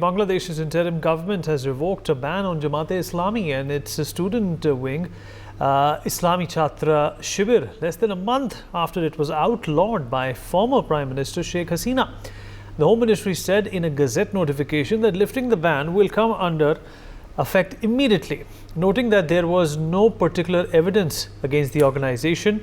Bangladesh's interim government has revoked a ban on Jamaat-e-Islami and its student wing, Islami Chhatra Shibir, less than a month after it was outlawed by former Prime Minister Sheikh Hasina. The Home Ministry said in a Gazette notification that lifting the ban will come under effect immediately, noting that there was no particular evidence against the organization.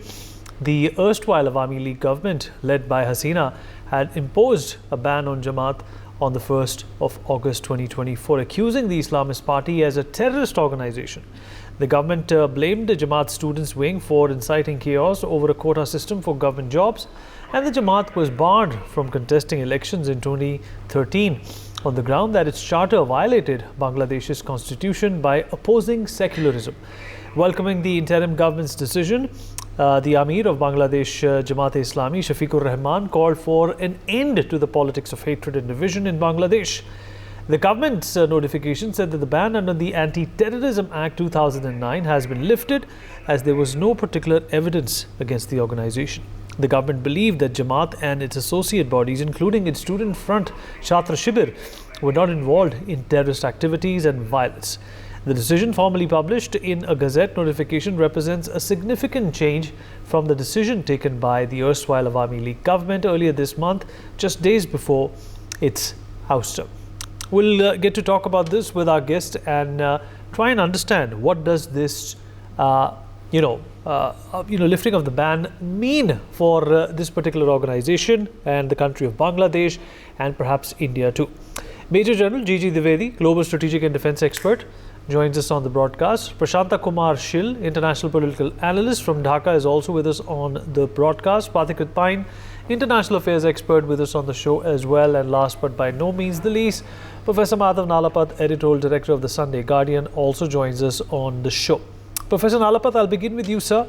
The erstwhile Awami League government, led by Hasina, had imposed a ban on Jamaat on the 1st of August 2024, accusing the Islamist party as a terrorist organization. The government blamed the Jamaat students wing for inciting chaos over a quota system for government jobs, and the Jamaat was barred from contesting elections in 2013 on the ground that its charter violated Bangladesh's constitution by opposing secularism. Welcoming the interim government's decision, the Amir of Bangladesh Jamaat-e-Islami, Shafiqur Rahman, called for an end to the politics of hatred and division in Bangladesh. The government's notification said that the ban under the Anti-Terrorism Act 2009 has been lifted as there was no particular evidence against the organization. The government believed that Jamaat and its associate bodies, including its student front Chhatra Shibir, were not involved in terrorist activities and violence. The decision, formally published in a Gazette notification, represents a significant change from the decision taken by the erstwhile Awami League government earlier this month, just days before its ouster. We'll get to talk about this with our guest and try and understand what does this, lifting of the ban mean for this particular organization and the country of Bangladesh and perhaps India too. Major General G.G. Dwivedi, Global Strategic and Defense Expert, joins us on the broadcast. Prashanta Kumar Shil, International Political Analyst from Dhaka, is also with us on the broadcast. Pathik Pine, International Affairs Expert, with us on the show as well. And last but by no means the least, Professor Madhav Nalapat, Editorial Director of the Sunday Guardian, also joins us on the show. Professor Nalapat, I'll begin with you, sir.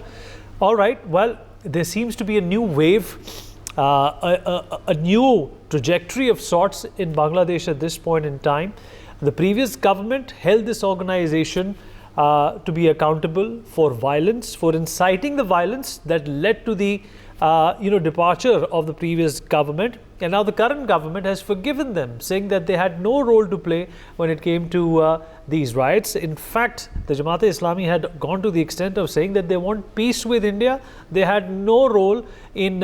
All right, well, there seems to be a new wave, a new trajectory of sorts in Bangladesh at this point in time. The previous government held this organization to be accountable for violence, for inciting the violence that led to the departure of the previous government. And now the current government has forgiven them, saying that they had no role to play when it came to these riots. In fact, the Jamaat-e-Islami had gone to the extent of saying that they want peace with India. They had no role in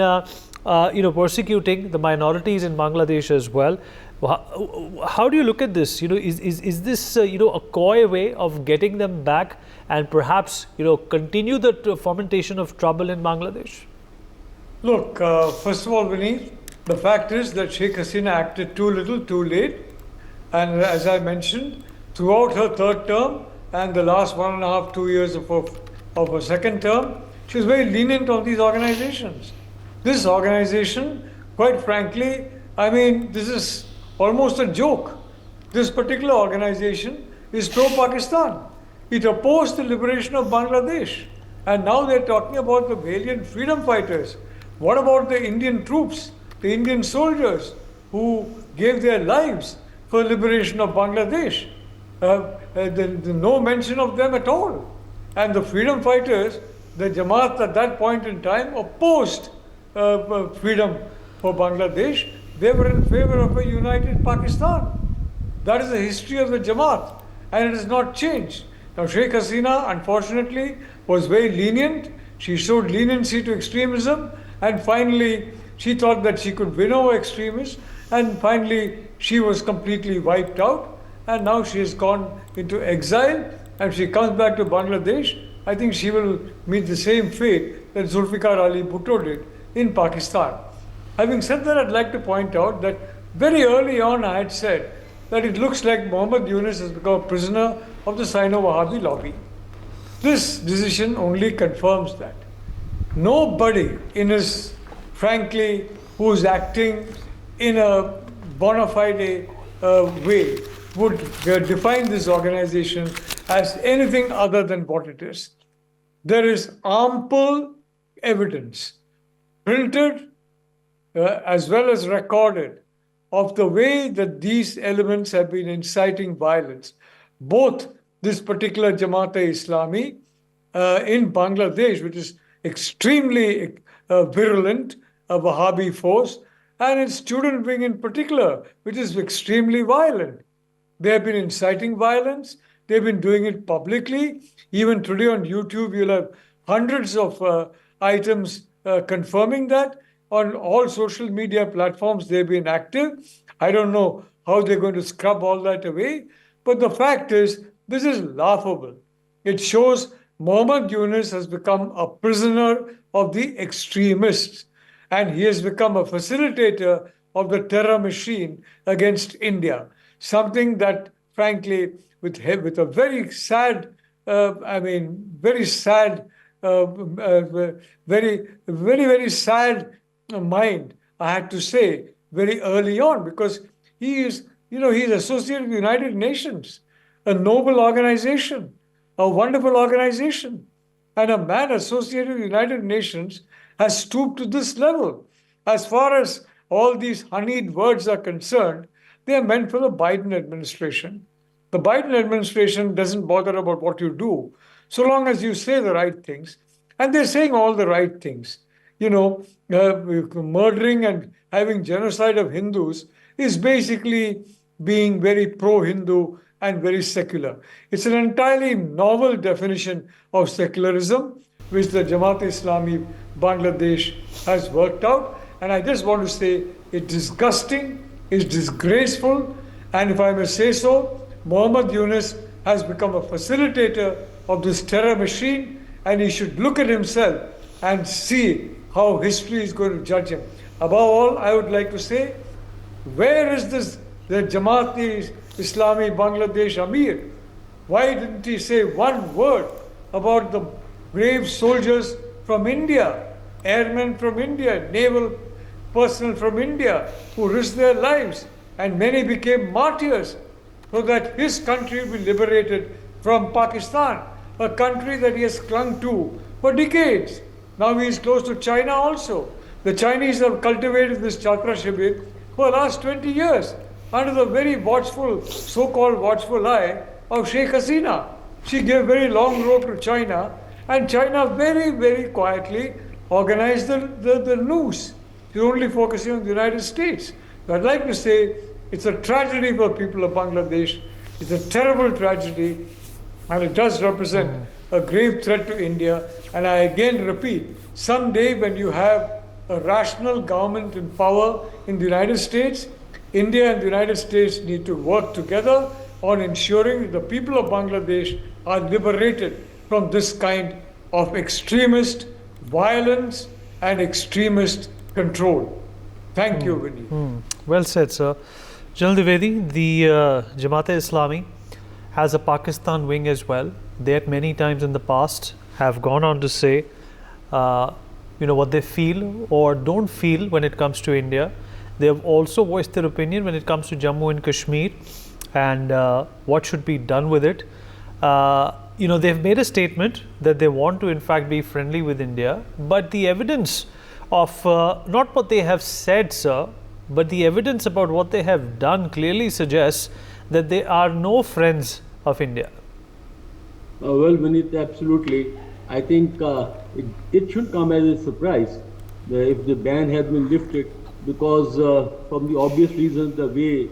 persecuting the minorities in Bangladesh as well. How do you look at this? Is this a coy way of getting them back and perhaps continue the fomentation of trouble in Bangladesh? Look, first of all, Vinny, the fact is that Sheikh Hasina acted too little, too late. And as I mentioned, throughout her third term and the last 1.5, 2 years of her second term, she was very lenient on these organizations. This organization, quite frankly, I mean, this is almost a joke. This particular organization is pro-Pakistan. It opposed the liberation of Bangladesh. And now they're talking about the valiant freedom fighters. What about the Indian troops, the Indian soldiers who gave their lives for liberation of Bangladesh? No mention of them at all. And the freedom fighters, the Jamaat at that point in time opposed freedom for Bangladesh. They were in favor of a united Pakistan. That is the history of the Jamaat, and it has not changed. Now, Sheikh Hasina, unfortunately, was very lenient. She showed leniency to extremism, and finally, she thought that she could win over extremists, and finally, she was completely wiped out, and now she has gone into exile, and if she comes back to Bangladesh, I think she will meet the same fate that Zulfikar Ali Bhutto did in Pakistan. Having said that, I'd like to point out that very early on I had said that it looks like Muhammad Yunus has become a prisoner of the Sino-Wahhabi lobby. This decision only confirms that. Nobody frankly, who is acting in a bona fide way would define this organization as anything other than what it is. There is ample evidence, printed as well as recorded, of the way that these elements have been inciting violence. Both this particular Jamaat-e-Islami in Bangladesh, which is extremely virulent, a Wahhabi force, and its student wing in particular, which is extremely violent. They have been inciting violence. They've been doing it publicly. Even today on YouTube, you'll have hundreds of items confirming that. On all social media platforms, they've been active. I don't know how they're going to scrub all that away. But the fact is, this is laughable. It shows Muhammad Yunus has become a prisoner of the extremists, and he has become a facilitator of the terror machine against India. Something that, frankly, with a very sad, very sad, very sad mind, I had to say, very early on, because he's associated with the United Nations, a noble organization, a wonderful organization. And a man associated with the United Nations has stooped to this level. As far as all these honeyed words are concerned, they are meant for the Biden administration. The Biden administration doesn't bother about what you do, so long as you say the right things. And they're saying all the right things. Murdering and having genocide of Hindus is basically being very pro-Hindu and very secular. It's an entirely novel definition of secularism, which the Jamaat-e-Islami Bangladesh has worked out. And I just want to say it's disgusting, it's disgraceful, and if I may say so, Muhammad Yunus has become a facilitator of this terror machine, and he should look at himself and see how history is going to judge him. Above all, I would like to say, where is the Jamaat-e-Islami Bangladesh Amir? Why didn't he say one word about the brave soldiers from India, airmen from India, naval personnel from India who risked their lives, and many became martyrs so that his country will be liberated from Pakistan, a country that he has clung to for decades. Now he is close to China also. The Chinese have cultivated this Chhatra Shibir for the last 20 years under the very watchful, so-called watchful eye of Sheikh Hasina. She gave very long rope to China, and China very, very quietly organized the noose. She's only focusing on the United States. So I'd like to say it's a tragedy for people of Bangladesh. It's a terrible tragedy, and it does represent a grave threat to India. And I again repeat, someday when you have a rational government in power in the United States, India and the United States need to work together on ensuring the people of Bangladesh are liberated from this kind of extremist violence and extremist control. Thank you, Vinny. Well said, sir. General Dwivedi, the Jamaat-e-Islami has a Pakistan wing as well. They at many times in the past have gone on to say what they feel or don't feel when it comes to India. They have also voiced their opinion when it comes to Jammu and Kashmir and what should be done with it. They've made a statement that they want to in fact be friendly with India, but the evidence of not what they have said, sir, but the evidence about what they have done clearly suggests that they are no friends of India. Well, Vinit, absolutely. I think it should come as a surprise if the ban has been lifted, because from the obvious reasons, the way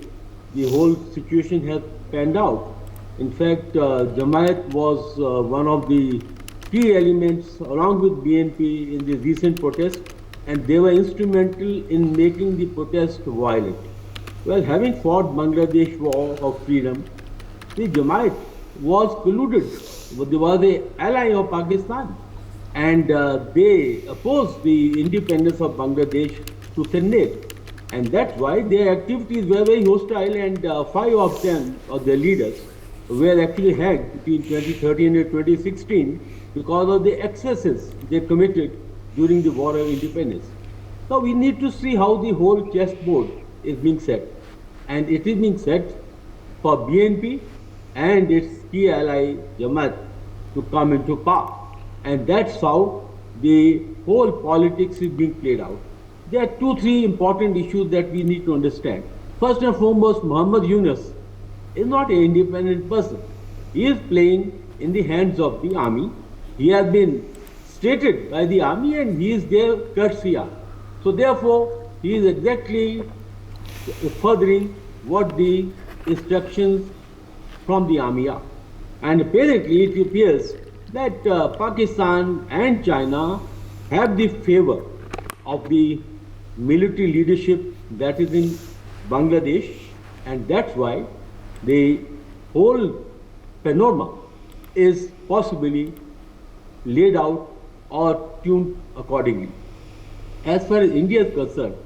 the whole situation has panned out. In fact, Jamaat was one of the key elements along with BNP in the recent protest, and they were instrumental in making the protest violent. Well, having fought Bangladesh War of Freedom, the Jamaat was colluded. They were the ally of Pakistan, and they opposed the independence of Bangladesh to Sindh. And that's why their activities were very hostile, and 5 of them, of their leaders, were actually hanged between 2013 and 2016 because of the excesses they committed during the War of Independence. So we need to see how the whole chessboard is being set. And it is being set for BNP and its key ally Jamaat to come into power. And that's how the whole politics is being played out. There are 2-3 important issues that we need to understand. First and foremost, Muhammad Yunus is not an independent person. He is playing in the hands of the army. He has been stated by the army, and he is their courtier. So therefore, he is exactly furthering what the instructions from the army are. And apparently it appears that Pakistan and China have the favor of the military leadership that is in Bangladesh, and that's why the whole panorama is possibly laid out or tuned accordingly. As far as India is concerned,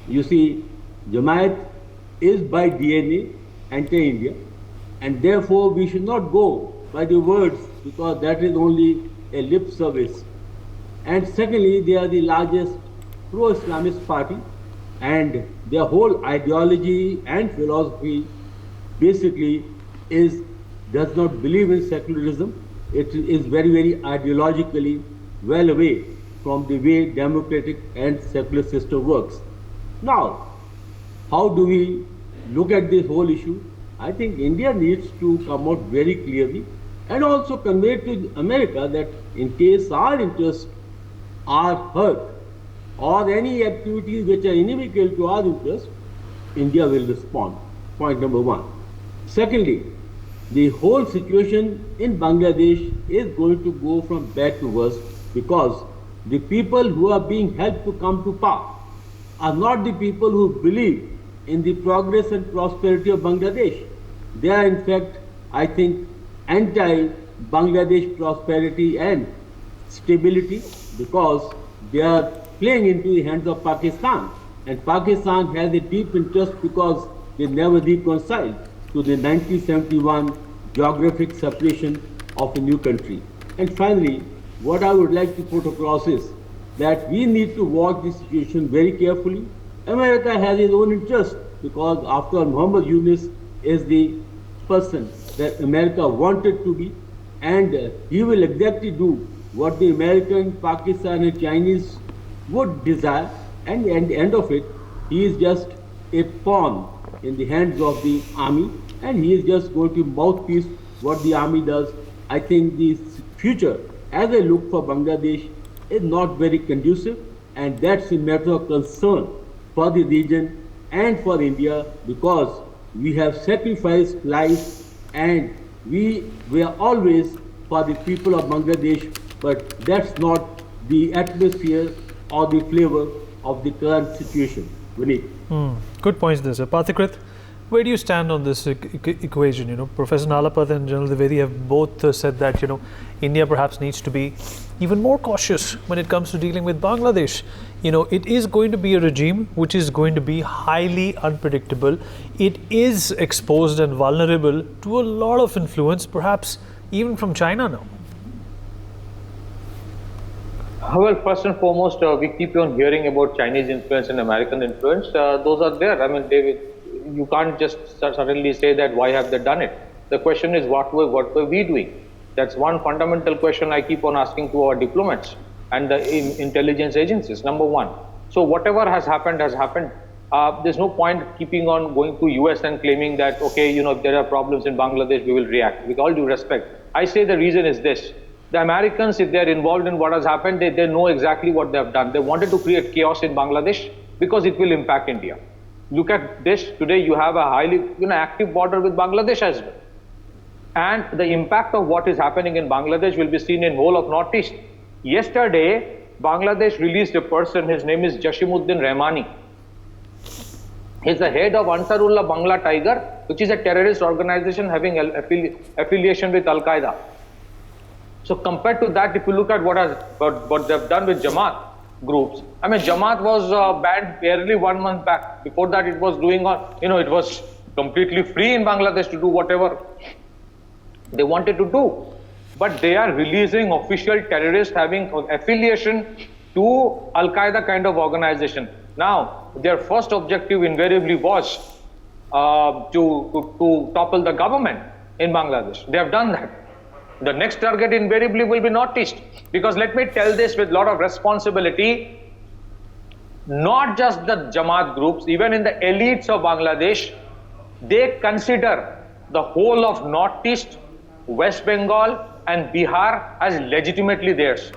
you see, Jamaat is by DNA anti-India, and therefore we should not go by the words because that is only a lip service. And secondly, they are the largest pro-Islamist party, and their whole ideology and philosophy basically does not believe in secularism. It is very, very ideologically well away from the way democratic and secular system works. Now, how do we look at this whole issue? I think India needs to come out very clearly and also convey to America that in case our interests are hurt or any activities which are inimical to our interests, India will respond. Point number one. Secondly, the whole situation in Bangladesh is going to go from bad to worse because the people who are being helped to come to power are not the people who believe in the progress and prosperity of Bangladesh. They are in fact, I think, anti-Bangladesh prosperity and stability because they are playing into the hands of Pakistan. And Pakistan has a deep interest because they never reconciled to the 1971 geographic separation of a new country. And finally, what I would like to put across is that we need to watch the situation very carefully. America has its own interest because after all, Muhammad Yunus is the person that America wanted to be, and he will exactly do what the American, Pakistan and Chinese would desire, and at the end of it, he is just a pawn in the hands of the army, and he is just going to mouthpiece what the army does. I think the future, as I look for Bangladesh, is not very conducive, and that's a matter of concern for the region and for India because we have sacrificed lives and we were always for the people of Bangladesh, but that's not the atmosphere or the flavor of the current situation. Vineet. Good points there, sir. Pathikrit, where do you stand on this equation? You know, Professor Nalapat and General Dwivedi have both said that, you know, India perhaps needs to be even more cautious when it comes to dealing with Bangladesh. You know, it is going to be a regime which is going to be highly unpredictable. It is exposed and vulnerable to a lot of influence, perhaps even from China now. Well, first and foremost, we keep on hearing about Chinese influence and American influence. Those are there. I mean, you can't just suddenly say that why have they done it. The question is what were we doing? That's one fundamental question I keep on asking to our diplomats and the intelligence agencies. Number one. So whatever has happened has happened. There's no point keeping on going to US and claiming that, okay, you know, if there are problems in Bangladesh, we will react. With all due respect, I say the reason is this. The Americans, if they're involved in what has happened, they know exactly what they have done. They wanted to create chaos in Bangladesh because it will impact India. Look at this. Today you have a highly active border with Bangladesh as well. And the impact of what is happening in Bangladesh will be seen in whole of Northeast. Yesterday, Bangladesh released a person, his name is Jashimuddin Rahmani. He's the head of Ansarullah Bangla Tiger, which is a terrorist organization having affiliation with Al-Qaeda. So compared to that, if you look at what they've done with Jamaat groups, I mean, Jamaat was banned barely 1 month back. Before that, it was doing it was completely free in Bangladesh to do whatever they wanted to do. But they are releasing official terrorists having affiliation to Al-Qaeda kind of organization. Now, their first objective invariably was to topple the government in Bangladesh. They have done that. The next target invariably will be Northeast. Because let me tell this with a lot of responsibility, not just the Jamaat groups, even in the elites of Bangladesh, they consider the whole of Northeast, West Bengal and Bihar as legitimately theirs.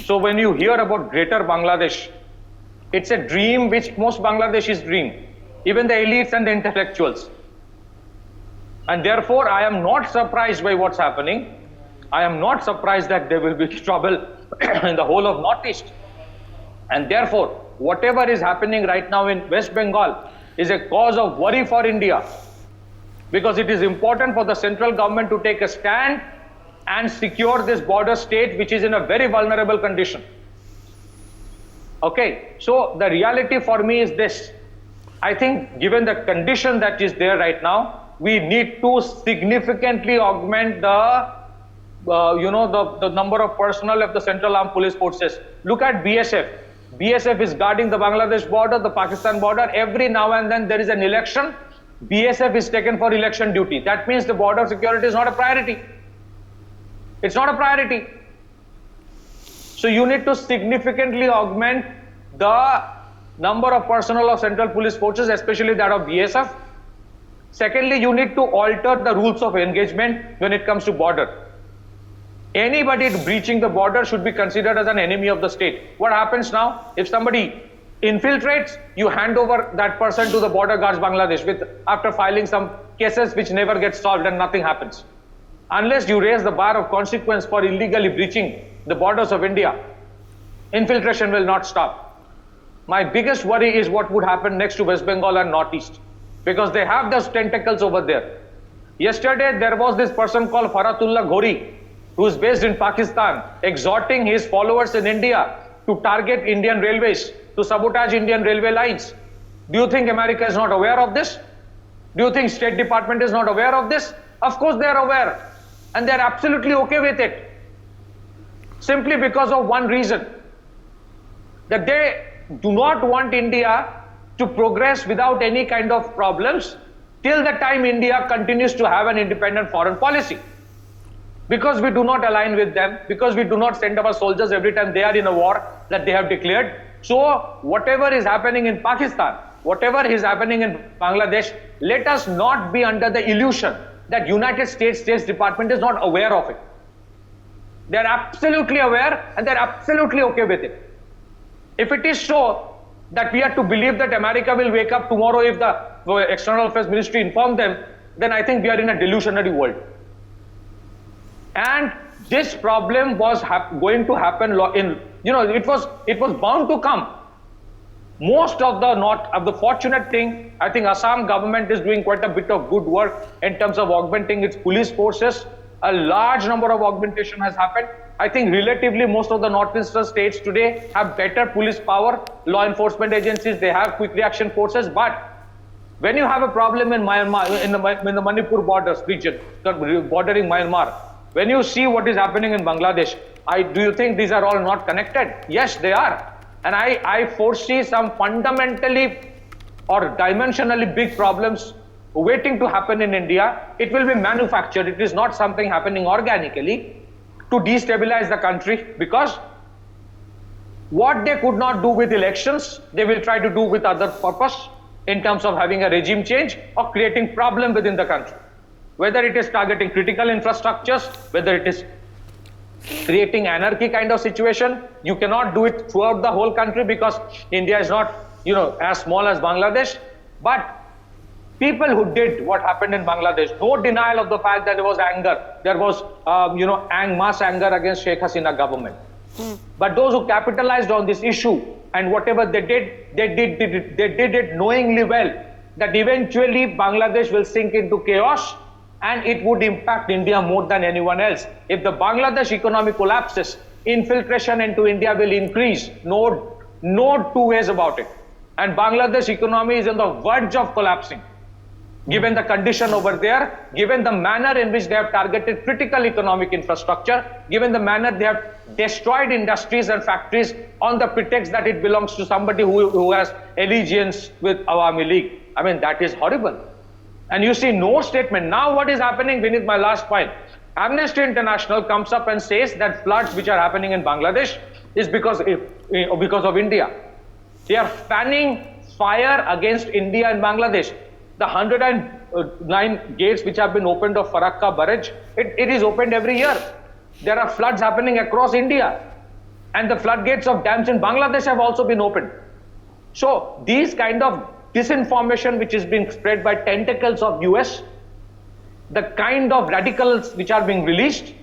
So when you hear about Greater Bangladesh, it's a dream which most Bangladeshis dream, even the elites and the intellectuals. And therefore, I am not surprised by what's happening. I am not surprised that there will be trouble in the whole of Northeast. And therefore, whatever is happening right now in West Bengal is a cause of worry for India, because it is important for the central government to take a stand and secure this border state, which is in a very vulnerable condition. Okay, so the reality for me is this. I think given the condition that is there right now, we need to significantly augment the the number of personnel of the Central Armed Police Forces. Look at BSF. BSF is guarding the Bangladesh border, the Pakistan border. Every now and then there is an election. BSF is taken for election duty. That means the border security is not a priority. It's not a priority. So you need to significantly augment the number of personnel of Central Police Forces, especially that of BSF. Secondly, you need to alter the rules of engagement when it comes to border. Anybody breaching the border should be considered as an enemy of the state. What happens now? If somebody infiltrates, you hand over that person to the border guards Bangladesh after filing some cases which never get solved and nothing happens. Unless you raise the bar of consequence for illegally breaching the borders of India, infiltration will not stop. My biggest worry is what would happen next to West Bengal and Northeast, because they have those tentacles over there. Yesterday, there was this person called Faratullah Ghori, who is based in Pakistan, exhorting his followers in India to target Indian railways, to sabotage Indian railway lines. Do you think America is not aware of this? Do you think State Department is not aware of this? Of course they are aware, and they are absolutely okay with it. Simply because of one reason, that they do not want India to progress without any kind of problems till the time India continues to have an independent foreign policy. Because we do not align with them, because we do not send our soldiers every time they are in a war that they have declared. So whatever is happening in Pakistan, whatever is happening in Bangladesh, let us not be under the illusion that United States State Department is not aware of it. They are absolutely aware, and they are absolutely okay with it. If it is so that we are to believe that America will wake up tomorrow if the External Affairs Ministry inform them, then I think we are in a delusionary world. And this problem was going to happen it was bound to come. Most of the fortunate thing, I think Assam government is doing quite a bit of good work in terms of augmenting its police forces. A large number of augmentation has happened. I think relatively most of the northeastern states today have better police power, law enforcement agencies, they have quick reaction forces. But when you have a problem in Myanmar, in the Manipur borders region, bordering Myanmar, when you see what is happening in Bangladesh, do you think these are all not connected? Yes, they are. And I foresee some fundamentally or dimensionally big problems waiting to happen in India. It will be manufactured. It is not something happening organically to destabilize the country, because what they could not do with elections, they will try to do with other purpose in terms of having a regime change or creating problem within the country. Whether it is targeting critical infrastructures, whether it is creating anarchy kind of situation, you cannot do it throughout the whole country because India is not, as small as Bangladesh. But people who did what happened in Bangladesh, no denial of the fact that there was anger. There was, mass anger against Sheikh Hasina government. But those who capitalized on this issue and whatever they did it knowingly well that eventually Bangladesh will sink into chaos, and it would impact India more than anyone else. If the Bangladesh economy collapses, infiltration into India will increase. No two ways about it. And Bangladesh economy is on the verge of collapsing. Given the condition over there, given the manner in which they have targeted critical economic infrastructure, given the manner they have destroyed industries and factories on the pretext that it belongs to somebody who has allegiance with Awami League. I mean, that is horrible. And you see no statement. Now what is happening, Vinith, my last point. Amnesty International comes up and says that floods which are happening in Bangladesh is because of India. They are fanning fire against India and Bangladesh. The 109 gates which have been opened of Farakka barrage, it is opened every year. There are floods happening across India. And the floodgates of dams in Bangladesh have also been opened. So these kind of disinformation which is being spread by tentacles of US the kind of radicals which are being released,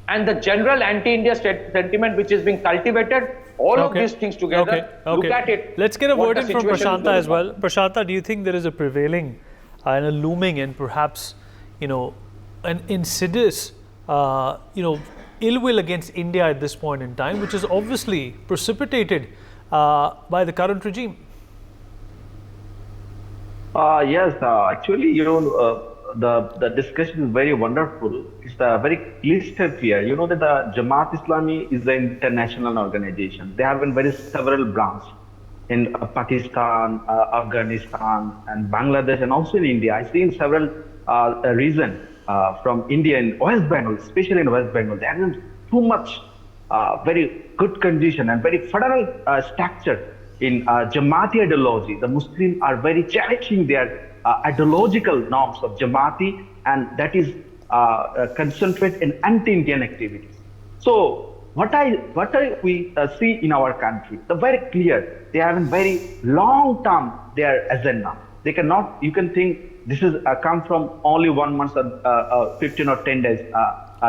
and the general anti-India sentiment which is being cultivated, all of these things together, look at it. Let's get a word in from situation Prashanta as well. Prashanta, do you think there is a prevailing and a looming and perhaps, an insidious, ill will against India at this point in time, which is obviously precipitated by the current regime? Yes, actually, the discussion is very wonderful. It's a very clear step here. You know that the Jamaat-e-Islami is an international organization. They have been very several branches in Pakistan, Afghanistan, and Bangladesh, and also in India. I see in several regions from India and West Bengal, especially in West Bengal, there is too much very good condition and very federal structure in Jamaati ideology. The Muslims are very cherishing their ideological norms of Jamaati, and that is concentrate in anti-Indian activities. So what we see in our country, the very clear, they have a very long term their agenda. They cannot, you can think this is come from only 1 month or 15 or 10 days.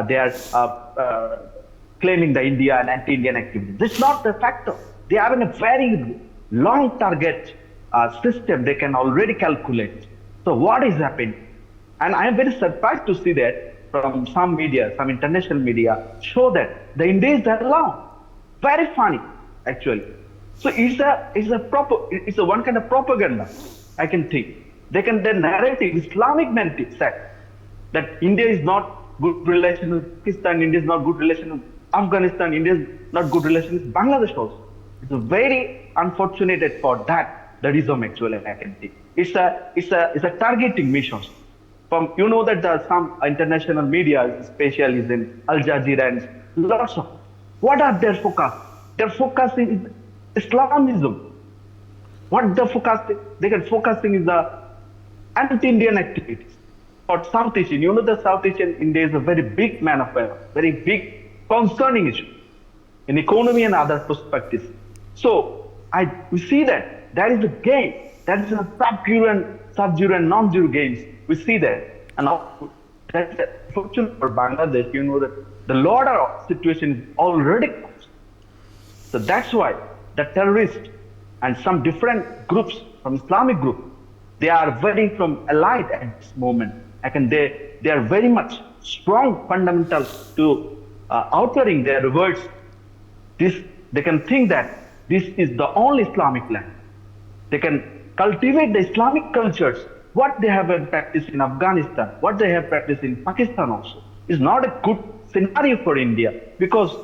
They are claiming the India and anti-Indian activities. This is not the factor. They have a very long target system they can already calculate. So what is happening? And I am very surprised to see that from some media, some international media, show that the India is that long. Very funny, actually. So it's a one kind of propaganda, I can think. They can then narrative, Islamic narrative said that India is not good relation with Pakistan, India is not good relation with Afghanistan, India is not good relation with Bangladesh also. It's a very unfortunate for that, the reason actually I can think. It's a targeting missions. From that some international media, especially in Al Jazeera and lots of, what are their focus? Their focus is Islamism. What the focus? They can focusing is the anti-Indian activities. For South Asian, the South Asian India is a very big man of very big concerning issue in economy and other perspectives. So we see that is a game, that is a sub-zero and non-zero games. We see that, and that's fortunate for Bangladesh. That the border situation is already closed. So that's why the terrorists and some different groups from Islamic group, they are very from allied at this moment. They are very much strong fundamental to outlawing their words. They can think that this is the only Islamic land. They can cultivate the Islamic cultures. What they have practiced in Afghanistan, what they have practiced in Pakistan also, is not a good scenario for India, because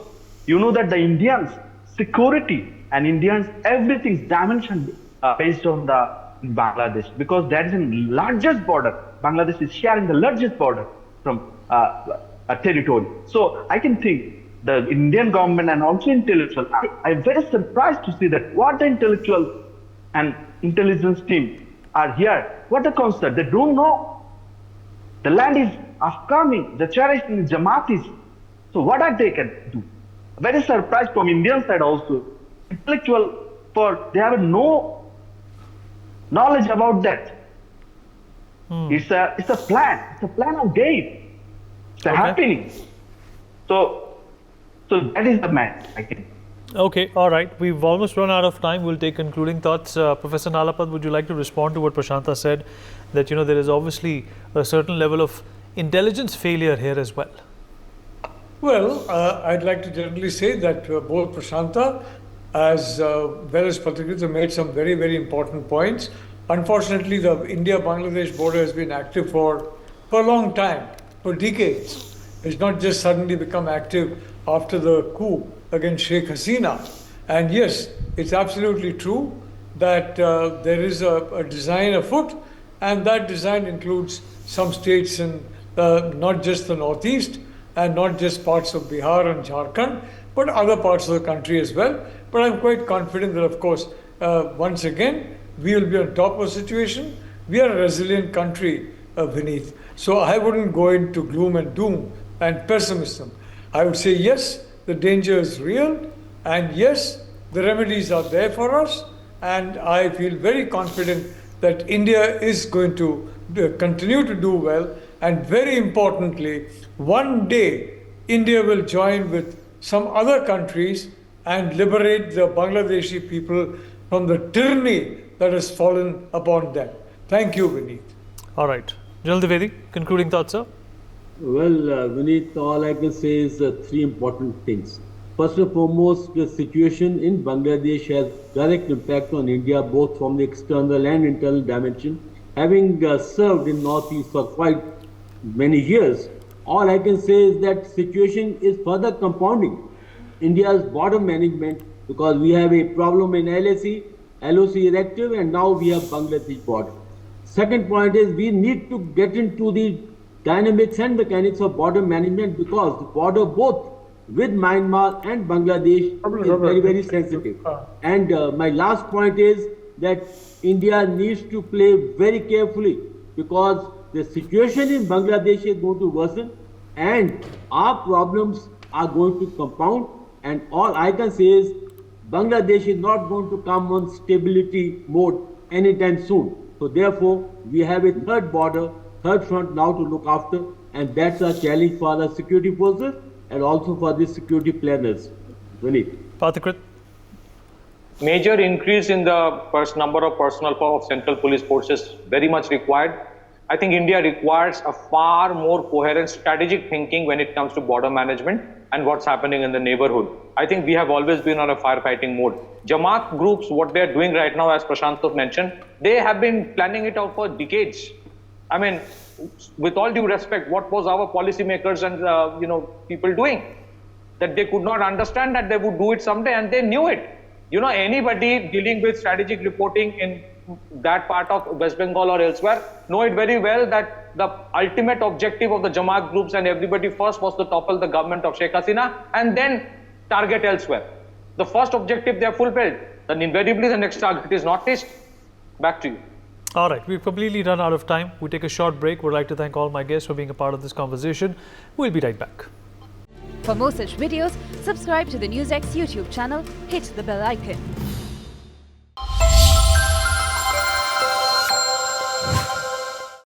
that the Indians' security and Indians' everything's dimension based on the Bangladesh, because that is the largest border. Bangladesh is sharing the largest border from a territory. So I can think the Indian government and also intellectual, I'm very surprised to see that what the intellectual and intelligence team are here. What a concept. They don't know. The land is upcoming, the cherishing Jamaatis. So what are they can do? Very surprised from Indian side also. Intellectual, they have no knowledge about that. It's a plan. It's a plan of game. It's happening. So that is the man, I think. Okay, all right. We've almost run out of time. We'll take concluding thoughts. Professor Nalapad, would you like to respond to what Prashanta said, that there is obviously a certain level of intelligence failure here as well? Well, I'd like to generally say that both Prashanta as well as Patrikrita made some very, very important points. Unfortunately, the India-Bangladesh border has been active for a long time, for decades. It's not just suddenly become active after the coup against Sheikh Hasina. And yes, it's absolutely true that there is a design afoot, and that design includes some states in not just the northeast and not just parts of Bihar and Jharkhand, but other parts of the country as well. But I'm quite confident that, of course, once again, we will be on top of the situation. We are a resilient country, Vineet. So I wouldn't go into gloom and doom and pessimism. I would say, yes, the danger is real, and yes, the remedies are there for us, and I feel very confident that India is going to continue to do well, And very importantly, one day India will join with some other countries and liberate the Bangladeshi people from the tyranny that has fallen upon them. Thank you, Vineet. All right. General Dwivedi, concluding thoughts, sir? Well, Vineet, all I can say is three important things. First and foremost, the situation in Bangladesh has direct impact on India, both from the external and internal dimension. Having served in Northeast for quite many years, all I can say is that situation is further compounding India's border management, because we have a problem in LOC erective, and now we have Bangladesh border. Second point is we need to get into the dynamics and mechanics of border management, because the border both with Myanmar and Bangladesh is very, very sensitive. And my last point is that India needs to play very carefully, because the situation in Bangladesh is going to worsen and our problems are going to compound. And all I can say is Bangladesh is not going to come on stability mode anytime soon. So therefore, we have a third border, third front now to look after, and that's a challenge for the security forces and also for the security planners. Vineet. Pathakrit. Major increase in the number of personnel of central police forces very much required. I think India requires a far more coherent strategic thinking when it comes to border management and what's happening in the neighborhood. I think we have always been on a firefighting mode. Jamaat groups, what they're doing right now, as Prashant mentioned, they have been planning it out for decades. I mean, with all due respect, what was our policymakers and people doing? That they could not understand that they would do it someday, and they knew it. Anybody dealing with strategic reporting in that part of West Bengal or elsewhere know it very well that the ultimate objective of the Jamaat groups and everybody first was to topple the government of Sheikh Hasina and then target elsewhere. The first objective they have fulfilled, then invariably the next target is Northeast. Back to you. All right, we've completely run out of time. We take a short break. Would like to thank all my guests for being a part of this conversation. We'll be right back. For more such videos, subscribe to the NewsX YouTube channel, hit the bell icon.